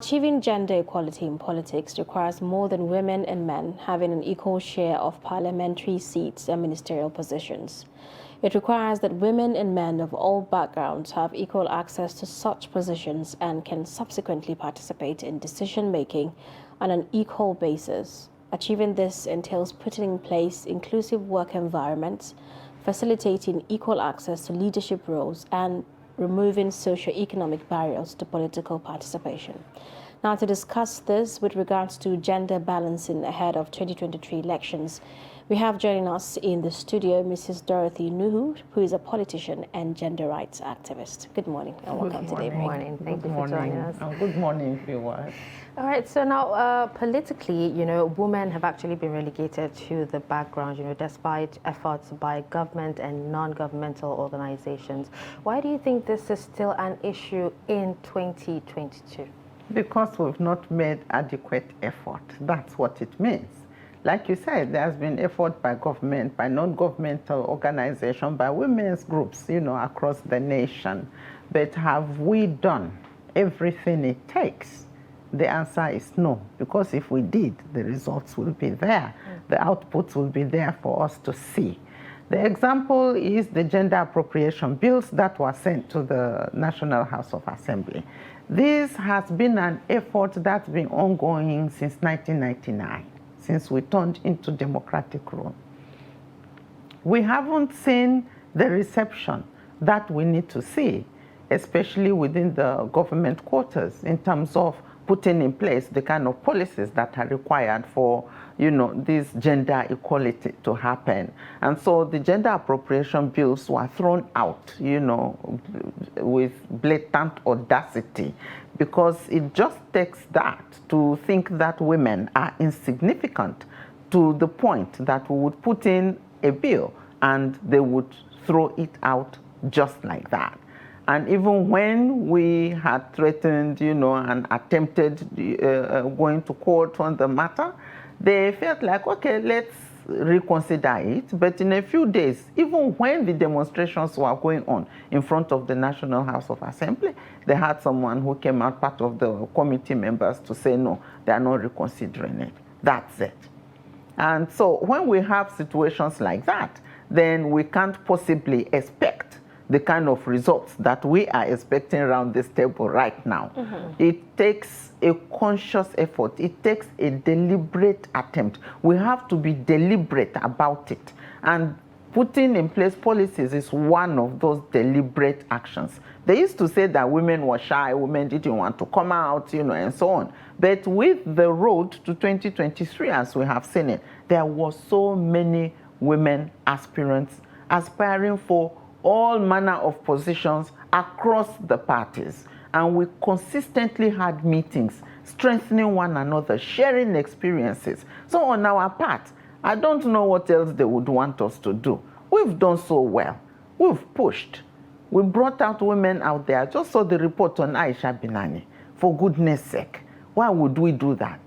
Achieving gender equality in politics requires more than women and men having an equal share of parliamentary seats and ministerial positions. It requires that women and men of all backgrounds have equal access to such positions and can subsequently participate in decision-making on an equal basis. Achieving this entails putting in place inclusive work environments, facilitating equal access to leadership roles, and removing socio-economic barriers to political participation. Now, to discuss this with regards to gender balancing ahead of 2023 elections, we have joining us in the studio Mrs. Dorothy Nuhu, who is a politician and gender rights activist. Good morning and welcome to Daybreak. Good morning. Thank you for joining us. Good morning, viewers. All right, so now politically, women have actually been relegated to the background, despite efforts by government and non-governmental organizations. Why do you think this is still an issue in 2022? Because we've not made adequate effort. That's what it means. Like you said, there's been effort by government, by non-governmental organizations, by women's groups, across the nation. But have we done everything it takes? The answer is no, because if we did, the results will be there. The outputs will be there for us to see. The example is the gender appropriation bills that were sent to the National House of Assembly. This has been an effort that's been ongoing since 1999, since we turned into democratic rule. We haven't seen the reception that we need to see, especially within the government quarters, in terms of putting in place the kind of policies that are required for, this gender equality to happen. And so the gender appropriation bills were thrown out, with blatant audacity, because it just takes that to think that women are insignificant to the point that we would put in a bill and they would throw it out just like that. And even when we had threatened, and attempted going to court on the matter, they felt like, okay, let's reconsider it. But in a few days, even when the demonstrations were going on in front of the National House of Assembly, they had someone who came out, part of the committee members, to say, no, they are not reconsidering it. That's it. And so when we have situations like that, then we can't possibly expect the kind of results that we are expecting around this table right now. It takes a conscious effort. It takes a deliberate attempt. We have to be deliberate about it. And putting in place policies is one of those deliberate actions. They used to say that women were shy, women didn't want to come out, and so on. But with the road to 2023, as we have seen it, there were so many women aspirants aspiring for all manner of positions across the parties. And we consistently had meetings, strengthening one another, sharing experiences. So on our part, I don't know what else they would want us to do. We've done so well. We've pushed. We brought out women out there. I just saw the report on Aisha Binani. For goodness sake, why would we do that?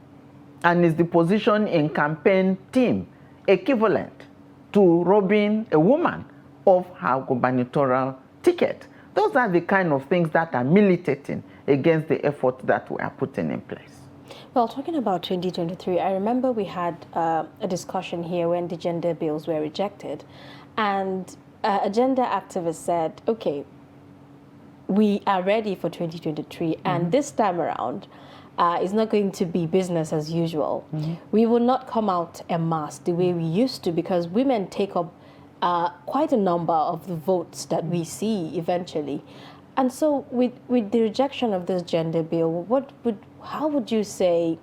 And is the position in campaign team equivalent to robbing a woman of her gubernatorial ticket? Those are the kind of things that are militating against the effort that we are putting in place. Well, talking about 2023, I remember we had a discussion here when the gender bills were rejected, and a gender activist said, okay, we are ready for 2023, and this time around, it's not going to be business as usual. We will not come out en masse the way we used to, because women take up quite a number of the votes that we see eventually. And so with the rejection of this gender bill, how would you say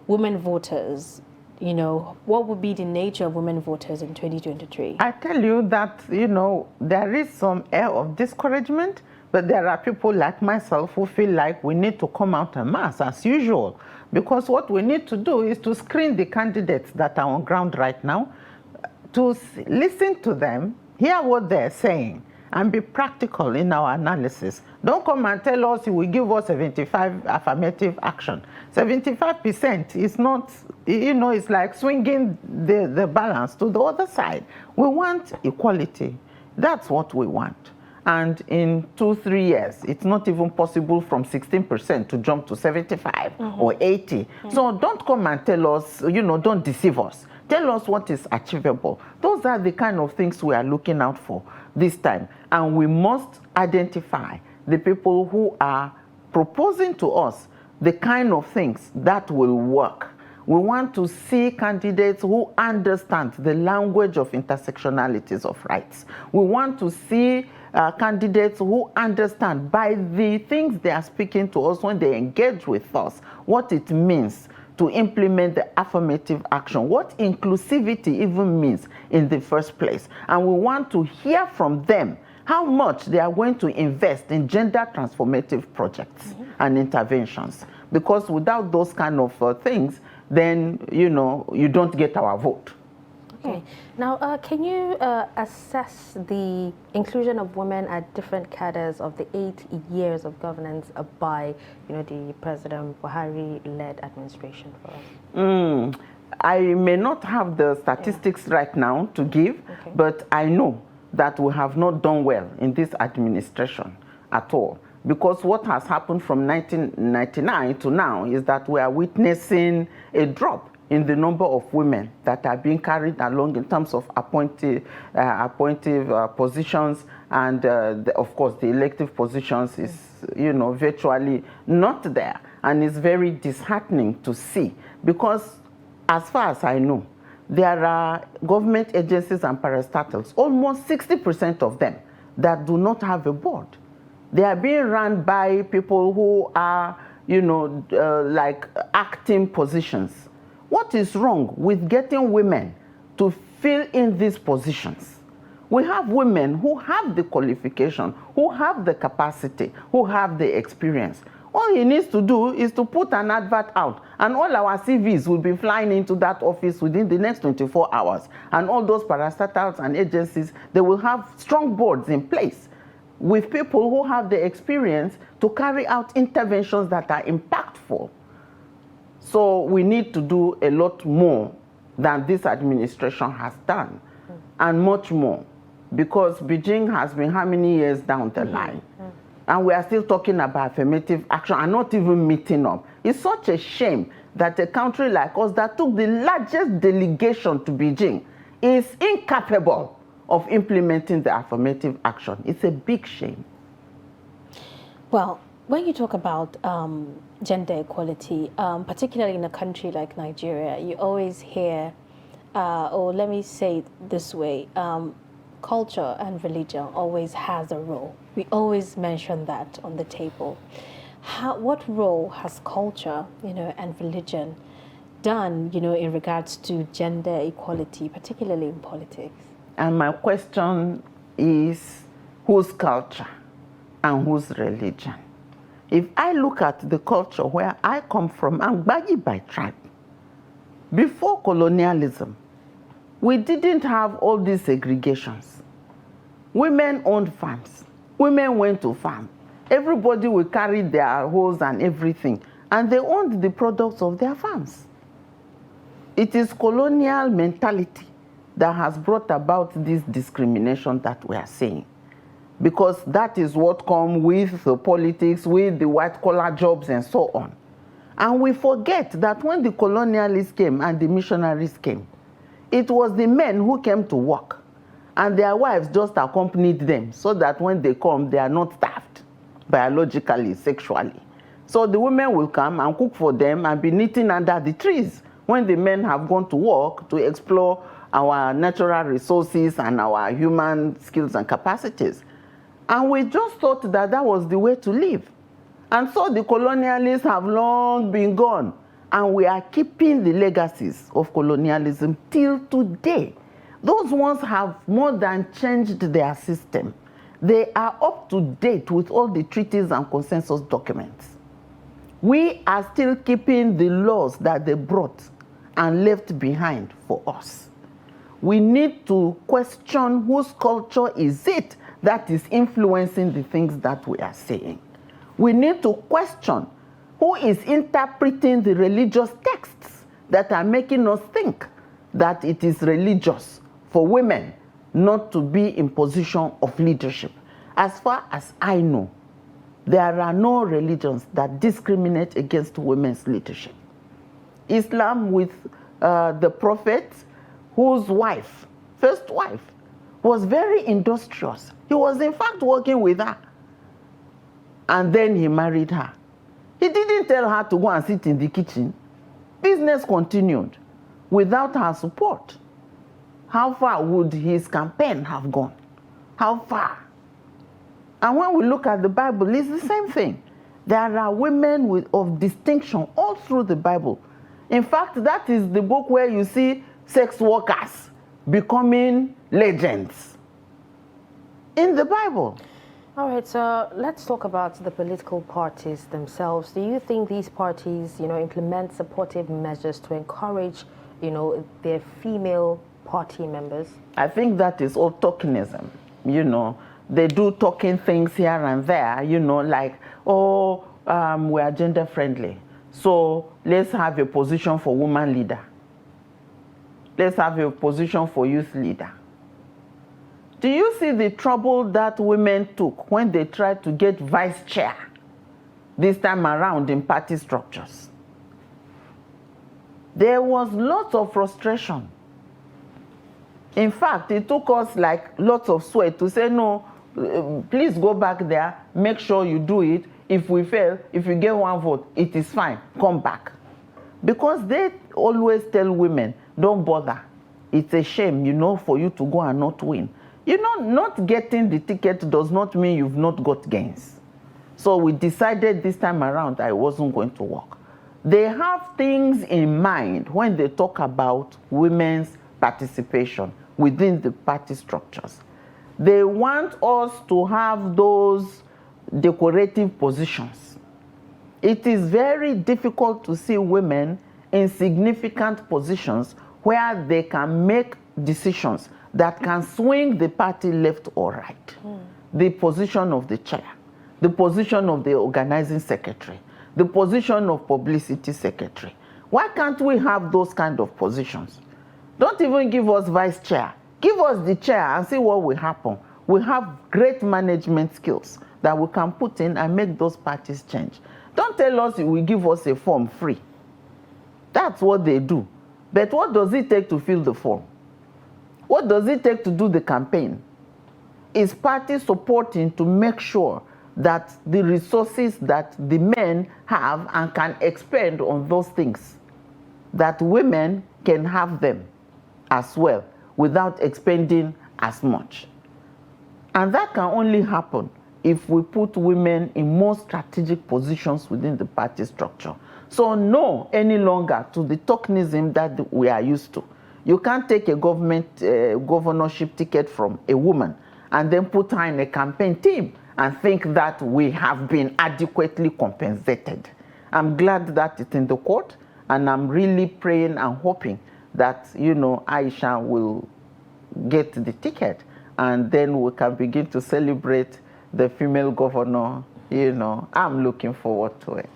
women voters, what would be the nature of women voters in 2023? I tell you that, there is some air of discouragement, but there are people like myself who feel like we need to come out en masse as usual, because what we need to do is to screen the candidates that are on ground right now, to listen to them, hear what they're saying, and be practical in our analysis. Don't come and tell us you will give us 75 affirmative action. 75% is not, it's like swinging the balance to the other side. We want equality. That's what we want. and in 2-3 years, it's not even possible from 16% to jump to 75 or 80. So don't come and tell us, don't deceive us. Tell us what is achievable. Those are the kind of things we are looking out for this time. And we must identify the people who are proposing to us the kind of things that will work. We want to see candidates who understand the language of intersectionalities of rights. We want to see candidates who understand by the things they are speaking to us when they engage with us, what it means to implement the affirmative action, what inclusivity even means in the first place. And we want to hear from them how much they are going to invest in gender transformative projects and interventions. Because without those kind of things, then, you don't get our vote. Okay. Now, can you assess the inclusion of women at different cadres of the 8 years of governance by, the President Buhari-led administration for us? I may not have the statistics right now to give, but I know that we have not done well in this administration at all. Because what has happened from 1999 to now is that we are witnessing a drop in the number of women that are being carried along in terms of appointive positions, and of course the elective positions is virtually not there, and it's very disheartening to see, because as far as I know, there are government agencies and parastatals, almost 60% of them, that do not have a board. They are being run by people who are, like acting positions. What is wrong with getting women to fill in these positions? We have women who have the qualification, who have the capacity, who have the experience. All he needs to do is to put an advert out, and all our CVs will be flying into that office within the next 24 hours. And all those parastatals and agencies, they will have strong boards in place with people who have the experience to carry out interventions that are impactful. So we need to do a lot more than this administration has done, and much more, because Beijing has been how many years down the line? And we are still talking about affirmative action and not even meeting up. It's such a shame that a country like us that took the largest delegation to Beijing is incapable of implementing the affirmative action. It's a big shame. Well, when you talk about gender equality, particularly in a country like Nigeria, you always hear, or let me say it this way, culture and religion always has a role. We always mention that on the table. What role has culture, and religion done, in regards to gender equality, particularly in politics? And my question is, whose culture and whose religion? If I look at the culture where I come from, I'm Gbagi by tribe. Before colonialism, we didn't have all these segregations. Women owned farms. Women went to farm. Everybody will carry their hoes and everything, and they owned the products of their farms. It is colonial mentality that has brought about this discrimination that we are seeing, because that is what comes with the politics, with the white-collar jobs and so on. And we forget that when the colonialists came and the missionaries came, it was the men who came to work, and their wives just accompanied them so that when they come, they are not starved biologically, sexually. So the women will come and cook for them and be knitting under the trees when the men have gone to work to explore our natural resources and our human skills and capacities. And we just thought that that was the way to live. And so the colonialists have long been gone, and we are keeping the legacies of colonialism till today. Those ones have more than changed their system. They are up to date with all the treaties and consensus documents. We are still keeping the laws that they brought and left behind for us. We need to question whose culture is it that is influencing the things that we are saying. We need to question who is interpreting the religious texts that are making us think that it is religious for women not to be in position of leadership. as far as I know, there are no religions that discriminate against women's leadership. Islam with the Prophet, whose wife, first wife, was very industrious. He was in fact working with her. And then he married her. He didn't tell her to go and sit in the kitchen. Business continued without her support. How far would his campaign have gone? How far? And when we look at the Bible, it's the same thing. There are women of distinction all through the Bible. In fact, that is the book where you see sex workers becoming legends in the Bible. All right, so let's talk about the political parties themselves. Do you think these parties, implement supportive measures to encourage, their female party members? I think that is all tokenism. They do talking things here and there, like, we are gender friendly. So let's have a position for woman leader. Let's have a position for youth leader. Do you see the trouble that women took when they tried to get vice chair this time around in party structures? There was lots of frustration. In fact, it took us like lots of sweat to say, no, please go back there, make sure you do it. If we fail, if you get one vote, it is fine, come back. Because they always tell women, don't bother. It's a shame, for you to go and not win. Not getting the ticket does not mean you've not got gains. So we decided this time around I wasn't going to work. They have things in mind when they talk about women's participation within the party structures. They want us to have those decorative positions. It is very difficult to see women in significant positions where they can make decisions that can swing the party left or right. The position of the chair, the position of the organizing secretary, the position of publicity secretary. Why can't we have those kind of positions? Don't even give us vice chair. Give us the chair and see what will happen. We have great management skills that we can put in and make those parties change. Don't tell us you will give us a form free. That's what they do. But what does it take to fill the form? What does it take to do the campaign? Is party supporting to make sure that the resources that the men have and can expend on those things, that women can have them as well without expending as much. And that can only happen if we put women in more strategic positions within the party structure. So no any longer to the tokenism that we are used to. You can't take a governorship ticket from a woman and then put her in a campaign team and think that we have been adequately compensated. I'm glad that it's in the court, and I'm really praying and hoping that, Aisha will get the ticket, and then we can begin to celebrate the female governor. I'm looking forward to it.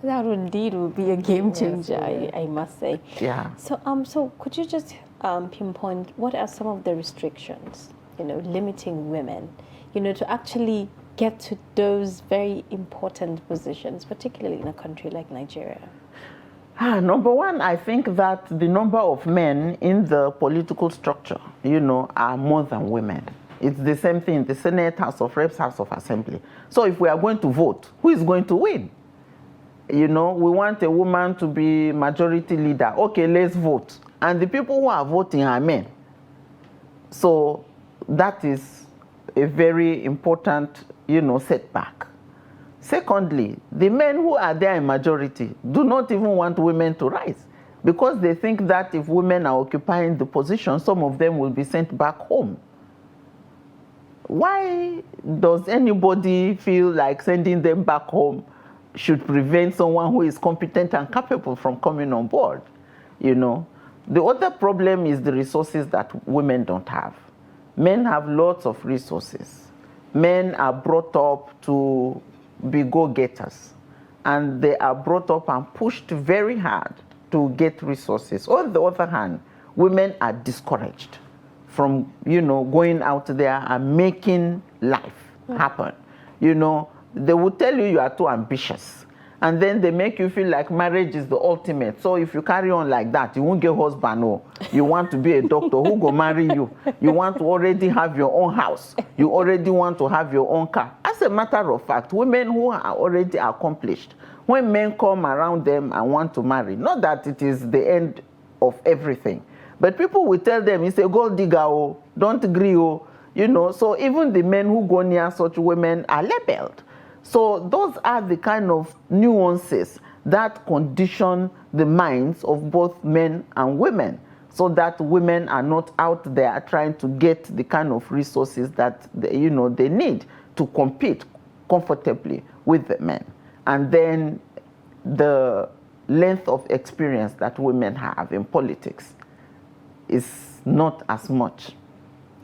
That indeed would be a game changer, Yes, I must say. Yeah. So could you just pinpoint what are some of the restrictions, limiting women, to actually get to those very important positions, particularly in a country like Nigeria? Number one, I think that the number of men in the political structure, are more than women. It's the same thing, the Senate, House of Reps, House of Assembly. So if we are going to vote, who is going to win? We want a woman to be majority leader. Okay, let's vote. And the people who are voting are men. So that is a very important, setback. Secondly, the men who are there in majority do not even want women to rise, because they think that if women are occupying the position, some of them will be sent back home. Why does anybody feel like sending them back home should prevent someone who is competent and capable from coming on board? The other problem is the resources that women don't have. Men have lots of resources. Men are brought up to be go-getters, and they are brought up and pushed very hard to get resources. On the other hand, women are discouraged from, going out there and making life happen. You know, they will tell you are too ambitious. And then they make you feel like marriage is the ultimate. So if you carry on like that, you won't get husband. Or you want to be a doctor, who go marry you? You want to already have your own house. You already want to have your own car. As a matter of fact, women who are already accomplished, when men come around them and want to marry, not that it is the end of everything, but people will tell them, it's a gold digger, oh, don't agree, oh. You know, so even the men who go near such women are labeled. So those are the kind of nuances that condition the minds of both men and women, so that women are not out there trying to get the kind of resources that they, you know, they need to compete comfortably with the men. And then the length of experience that women have in politics is not as much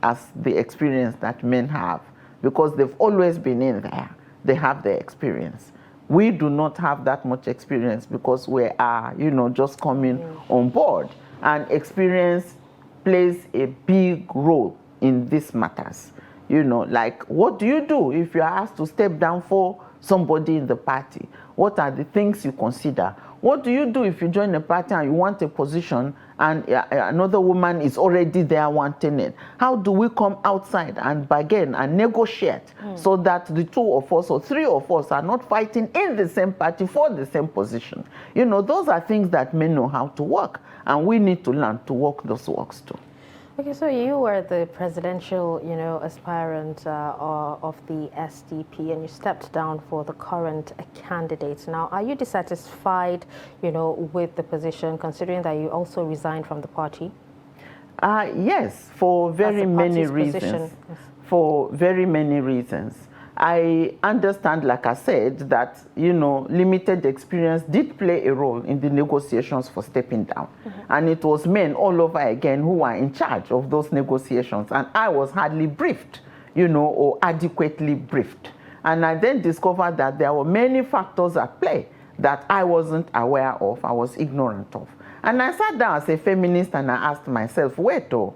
as the experience that men have, because they've always been in there. They have the experience. We do not have that much experience because we are, you know, just coming on board. And experience plays a big role in these matters. You know, like, what do you do if you are asked to step down for somebody in the party? What are the things you consider? What do you do if you join a party and you want a position and another woman is already there wanting it? How do we come outside and bargain and negotiate so that the two of us or three of us are not fighting in the same party for the same position? You know, those are things that men know how to work, and we need to learn to work those works too. Okay, so you were the presidential, you know, aspirant of the SDP, and you stepped down for the current candidate. Now, are you dissatisfied, you know, with the position, considering that you also resigned from the party? Yes, for very many reasons. Yes. For very many reasons. I understand, like I said, that, you know, limited experience did play a role in the negotiations for stepping down. And it was men all over again who were in charge of those negotiations. And I was hardly briefed, you know, or adequately briefed. And I then discovered that there were many factors at play that I wasn't aware of, I was ignorant of. And I sat down as a feminist and I asked myself, wait, oh,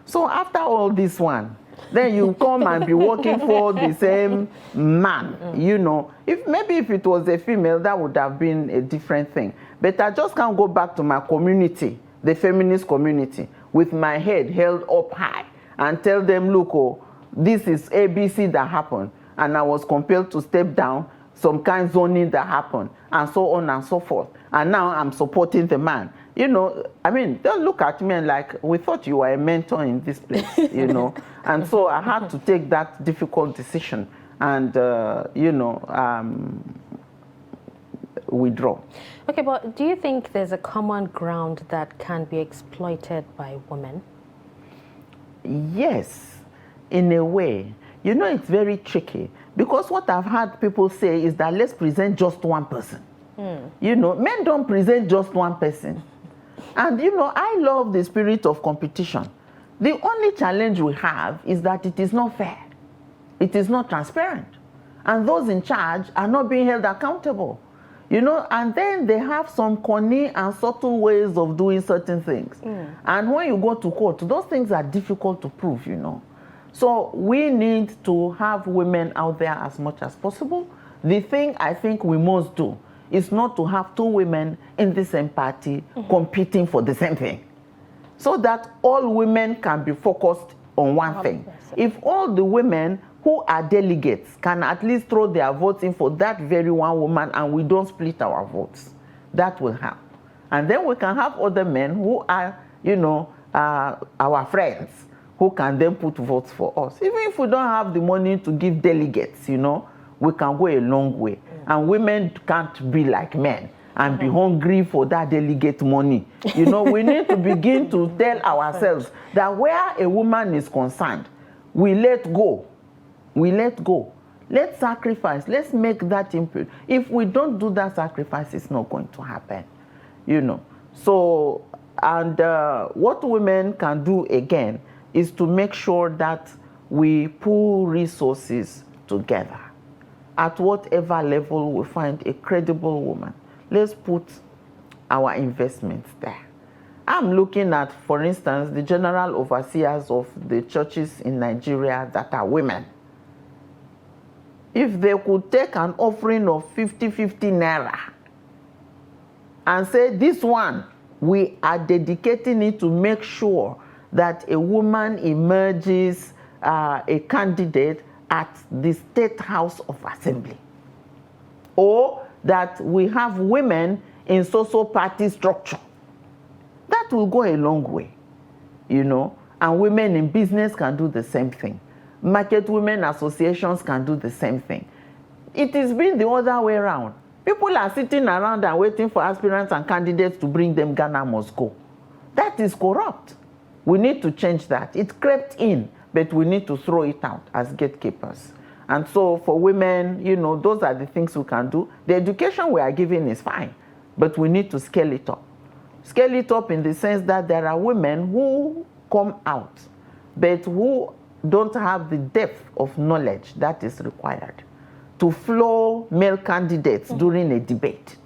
so after all this one, then you come and be working for the same man, you know. Maybe if it was a female, that would have been a different thing. But I just can't go back to my community, the feminist community, with my head held up high and tell them, look, oh, this is ABC that happened, and I was compelled to step down, some kind of zoning that happened, and so on and so forth. And now I'm supporting the man. You know, I mean, don't look at me and like, we thought you were a mentor in this place, you know. And so I had to take that difficult decision and, you know, withdraw. Okay, but do you think there's a common ground that can be exploited by women? Yes, in a way. You know, it's very tricky, because what I've had people say is that let's present just one person. You know, men don't present just one person. And, you know, I love the spirit of competition. The only challenge we have is that it is not fair. It is not transparent. And those in charge are not being held accountable. You know, and then they have some cunning and subtle ways of doing certain things. And when you go to court, those things are difficult to prove, you know. So we need to have women out there as much as possible. The thing I think we must do is not to have two women in the same party competing for the same thing, so that all women can be focused on one thing. If all the women who are delegates can at least throw their votes in for that very one woman and we don't split our votes, that will help. And then we can have other men who are, you know, our friends, who can then put votes for us. Even if we don't have the money to give delegates, you know, we can go a long way. And women can't be like men and be hungry for that delegate money. You know, we need to begin to tell ourselves that where a woman is concerned, we let go. We let go. Let's sacrifice. Let's make that input. If we don't do that sacrifice, it's not going to happen. You know. So, and what women can do again is to make sure that we pool resources together. At whatever level we find a credible woman, let's put our investments there. I'm looking at, for instance, the general overseers of the churches in Nigeria that are women. if they could take an offering of 50 naira and say, this one, we are dedicating it to make sure that a woman emerges a candidate at the State House of Assembly, or that we have women in social party structure, that will go a long way, you know. And women in business can do the same thing. Market women associations can do the same thing. It has been the other way around. People are sitting around and waiting for aspirants and candidates to bring them Ghana must go. That is corrupt. We need to change that. It crept in, but we need to throw it out as gatekeepers. And so for women, you know, those are the things we can do. The education we are giving is fine, but we need to scale it up. Scale it up in the sense that there are women who come out, but who don't have the depth of knowledge that is required to floor male candidates during a debate.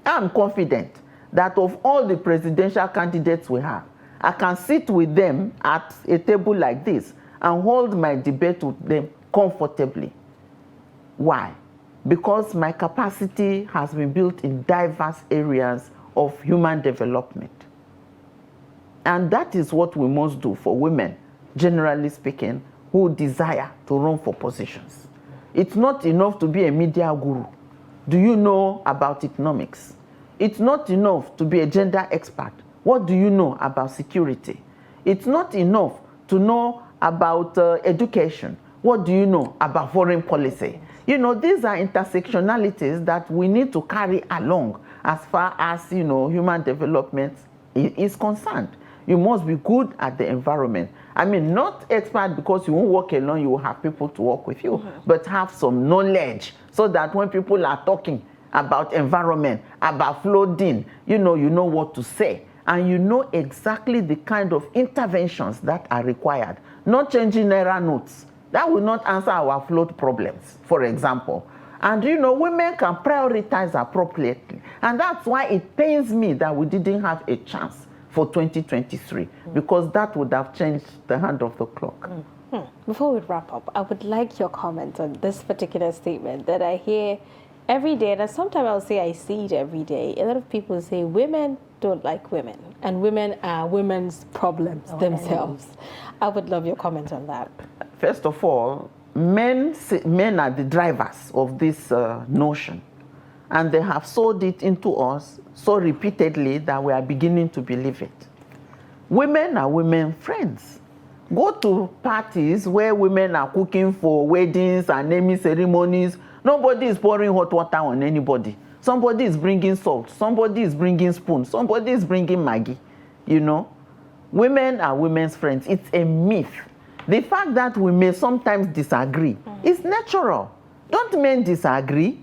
I'm confident that of all the presidential candidates we have, I can sit with them at a table like this and hold my debate with them comfortably. Why? Because my capacity has been built in diverse areas of human development. And that is what we must do for women, generally speaking, who desire to run for positions. It's not enough to be a media guru. Do you know about economics? It's not enough to be a gender expert. What do you know about security? It's not enough to know about education. What do you know about foreign policy? You know, these are intersectionalities that we need to carry along as far as, you know, human development is concerned. You must be good at the environment. I mean, not expert because you won't work alone, you will have people to work with you, but have some knowledge so that when people are talking about environment, about flooding, you know what to say. And you know exactly the kind of interventions that are required. Not changing error notes. That will not answer our flood problems, for example. And you know, women can prioritize appropriately. And that's why it pains me that we didn't have a chance for 2023, because that would have changed the hand of the clock. Before we wrap up, I would like your comment on this particular statement that I hear every day, and sometimes I'll say I see it every day. A lot of people say women don't like women, and women are women's problems themselves. I would love your comment on that. First of all, men are the drivers of this notion, and they have sold it into us so repeatedly that we are beginning to believe it. Women are women friends. Go to parties where women are cooking for weddings and naming ceremonies. Nobody is pouring hot water on anybody. Somebody is bringing salt. Somebody is bringing spoon. Somebody is bringing Maggi. You know, women are women's friends. It's a myth. The fact that we may sometimes disagree is natural. Don't men disagree?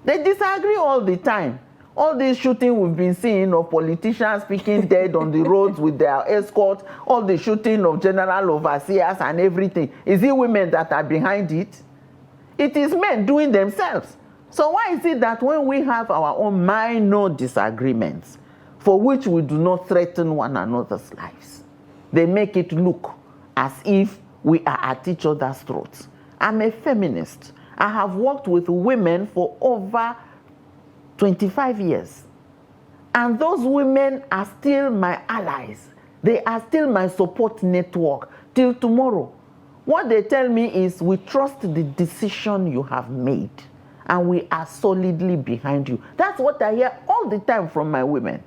They disagree all the time. All this shooting we've been seeing of politicians speaking dead on the roads with their escorts, all the shooting of general overseers and everything. Is it women that are behind it? It is men doing themselves. So why is it that when we have our own minor disagreements, for which we do not threaten one another's lives, they make it look as if we are at each other's throats? I'm a feminist. I have worked with women for over 25 years. And those women are still my allies. They are still my support network till tomorrow. What they tell me is, we trust the decision you have made and we are solidly behind you. That's what I hear all the time from my women.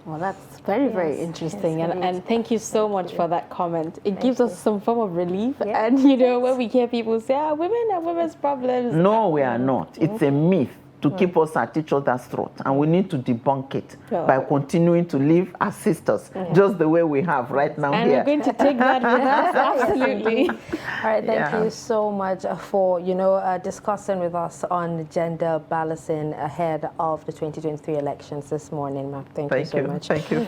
Well, that's very, very interesting. And thank you so much for that comment. It gives us some form of relief. Yeah. And, you know, when we hear people say, women are women's problems. No, we are not. It's a myth to keep us at each other's throat. And we need to debunk it by continuing to live as sisters, just the way we have right now and here. we're going to take that with us, absolutely. All right, thank you so much for, discussing with us on gender balancing ahead of the 2023 elections this morning, ma'am. Thank you so much. Thank you.